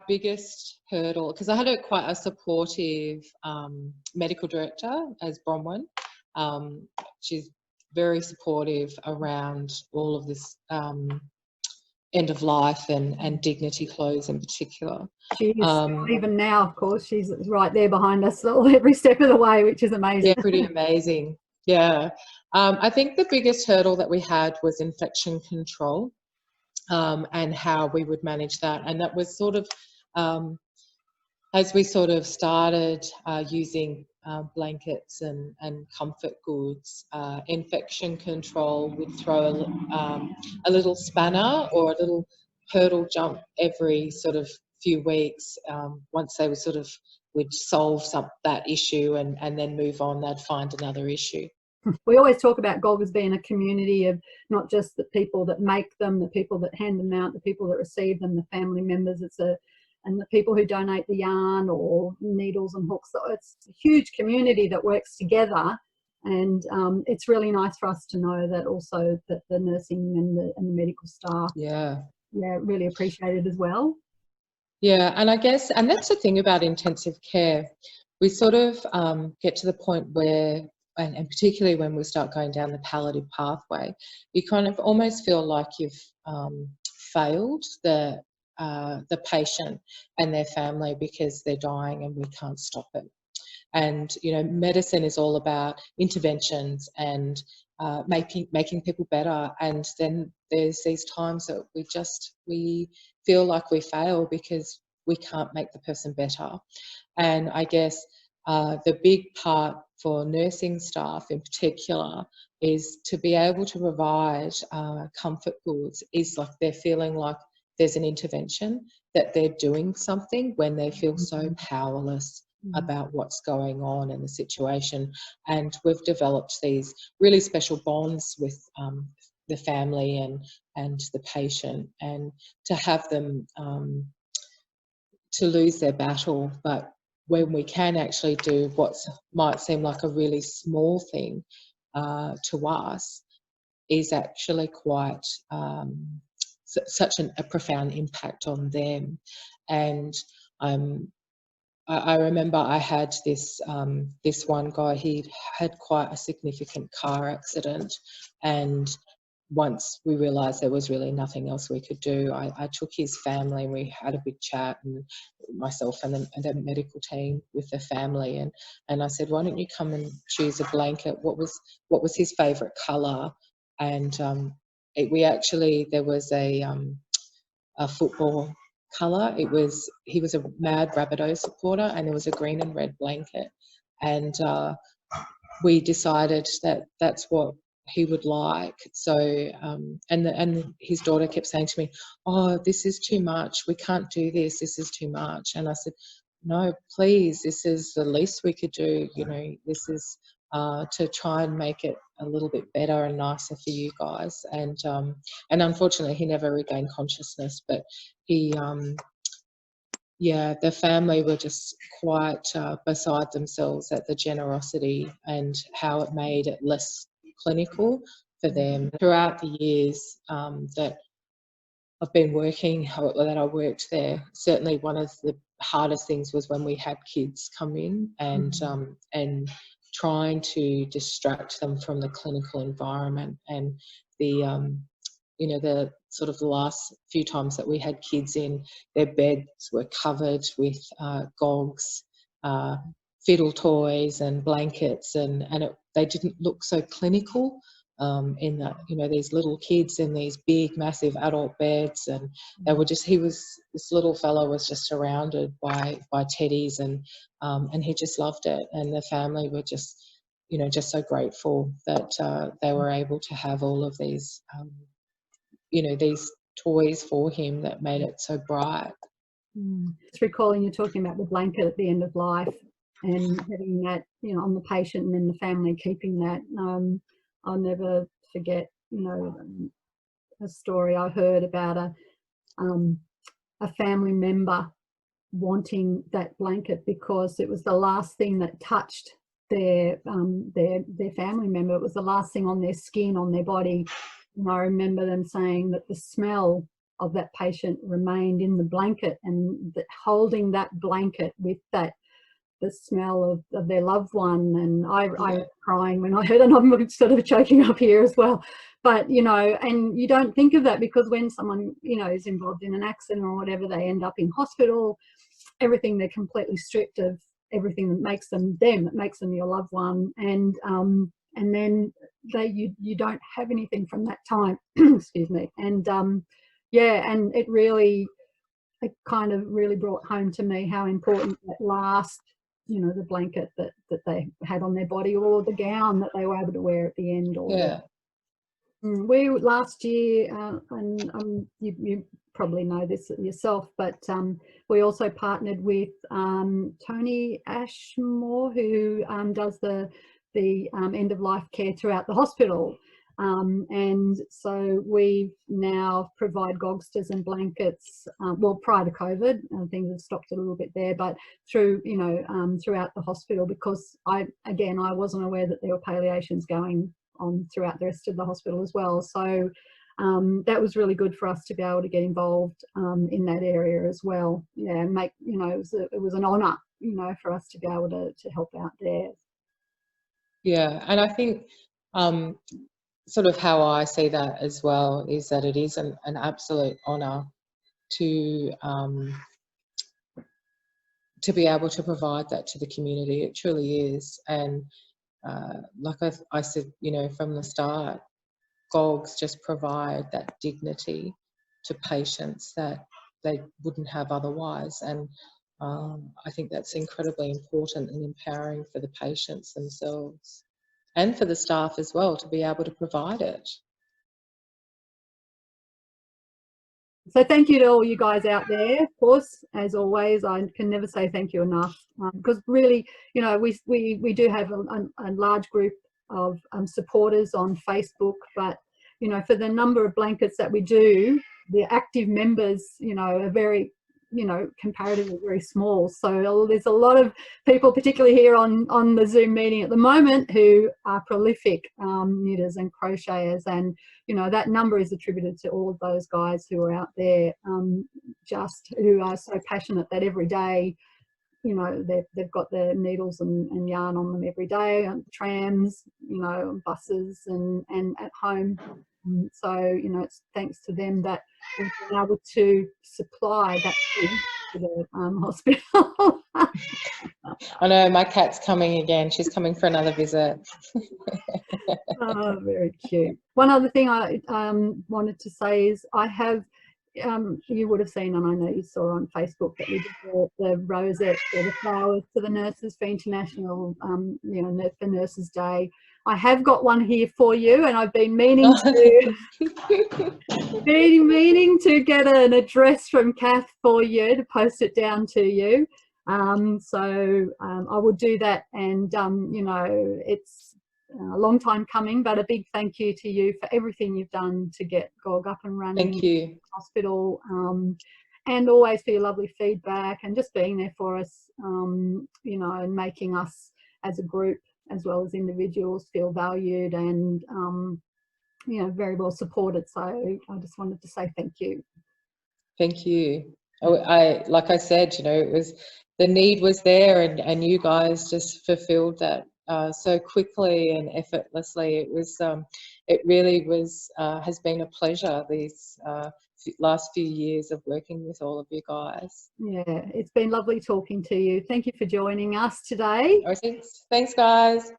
biggest hurdle, because I had quite a supportive medical director as Bronwyn. She's very supportive around all of this end of life and dignity clothes in particular. She is, even now, of course, she's right there behind us every step of the way, which is amazing. Yeah, pretty amazing. Yeah. I think the biggest hurdle that we had was infection control, and how we would manage that. And that was sort of, as we sort of started using blankets and comfort goods, infection control would throw a little spanner or a little hurdle jump every sort of few weeks. Once they would solve that issue and then move on, they'd find another issue. We always talk about GOG as being a community of not just the people that make them, the people that hand them out, the people that receive them, the family members. And the people who donate the yarn or needles and hooks. So it's a huge community that works together, and it's really nice for us to know that also that the nursing and the medical staff, really appreciate it as well. Yeah, and I guess, and that's the thing about intensive care, we sort of get to the point where, and particularly when we start going down the palliative pathway, you kind of almost feel like you've failed the patient and their family because they're dying and we can't stop it. And, you know, medicine is all about interventions and making people better. And then there's these times that we feel like we fail because we can't make the person better. And I guess the big part for nursing staff in particular is to be able to provide comfort goods, is like they're feeling like there's an intervention, that they're doing something when they feel so powerless about what's going on in the situation. And we've developed these really special bonds with the family and the patient, and to have them to lose their battle, but when we can actually do what might seem like a really small thing to us, is actually quite such a profound impact on them. And I remember I had this one guy, he had quite a significant car accident, and once we realised there was really nothing else we could do, I took his family and we had a big chat, and myself and the medical team with the family, and I said, why don't you come and choose a blanket? What was his favourite colour? And there was a football colour. He was a mad Rabbitohs supporter, and there was a green and red blanket, and we decided that that's what he would like. So and his daughter kept saying to me, oh, this is too much, we can't do this is too much. And I said, no, please, this is the least we could do, you know, this is to try and make it a little bit better and nicer for you guys. And unfortunately he never regained consciousness, but he the family were just quite beside themselves at the generosity and how it made it less clinical for them. Throughout the years that I've been working, that I worked there, certainly one of the hardest things was when we had kids come in and trying to distract them from the clinical environment. And the you know, the sort of the last few times that we had kids in, their beds were covered with GOGs, fiddle toys and blankets, and they didn't look so clinical in that, you know, these little kids in these big, massive adult beds, and they were just, this little fellow was just surrounded by teddies, and he just loved it. And the family were just, you know, just so grateful that they were able to have all of these, you know, these toys for him that made it so bright. Just recalling you talking about the blanket at the end of life and having that, you know, on the patient and then the family keeping that. I'll never forget, you know, a story I heard about a family member wanting that blanket because it was the last thing that touched their family member. It was the last thing on their skin, on their body. And I remember them saying that the smell of that patient remained in the blanket, and holding that blanket with that, the smell of their loved one. And I was crying when I heard it, and I'm sort of choking up here as well. But, you know, and you don't think of that, because when someone, you know, is involved in an accident or whatever, they end up in hospital, everything, they're completely stripped of everything that makes them them, that makes them your loved one. And then you don't have anything from that time. Excuse me. And yeah, and it kind of really brought home to me how important that last, you know, the blanket that they had on their body, or the gown that they were able to wear at the end. Or we last year, and you probably know this yourself, but we also partnered with Tony Ashmore, who does the end of life care throughout the hospital. And so we now provide gogsters and blankets. Well, prior to COVID, things have stopped a little bit there, but through, you know, throughout the hospital, because I wasn't aware that there were palliations going on throughout the rest of the hospital as well. So that was really good for us to be able to get involved in that area as well. Yeah, and make, you know, it was an honour, you know, for us to be able to help out there. Yeah, and I think sort of how I see that as well is that it is an absolute honour to be able to provide that to the community. It truly is. And like I said, you know, from the start, GOGs just provide that dignity to patients that they wouldn't have otherwise. And I think that's incredibly important and empowering for the patients themselves and for the staff as well, to be able to provide it. So thank you to all you guys out there. Of course, as always, I can never say thank you enough, because really, you know, we do have a large group of supporters on Facebook, but, you know, for the number of blankets that we do, the active members, you know, are very, you know, comparatively very small. So there's a lot of people, particularly here on the Zoom meeting at the moment, who are prolific knitters and crocheters, and, you know, that number is attributed to all of those guys who are out there, just who are so passionate that every day, you know, they've got their needles and yarn on them every day, on trams, you know, buses and at home. So, you know, it's thanks to them that we've been able to supply that to the hospital. I know, my cat's coming again. She's coming for another visit. Oh, very cute. One other thing I wanted to say is I have, you would have seen, and I know you saw on Facebook, that we did the rosette or the flowers to the nurses for International, you know, for Nurses Day. I have got one here for you, and I've been meaning to get an address from Kath for you to post it down to you. So I will do that, and you know, it's a long time coming, but a big thank you to you for everything you've done to get GOG up and running. Thank you. In the hospital, and always for your lovely feedback and just being there for us, you know, and making us as a group as well as individuals feel valued and you know, very well supported. So I just wanted to say thank you. Thank you. Like I said, you know, it was, the need was there, and you guys just fulfilled that so quickly and effortlessly. It was, it really was, has been a pleasure these last few years of working with all of you guys. Yeah, it's been lovely talking to you. Thank you for joining us today. Thanks guys.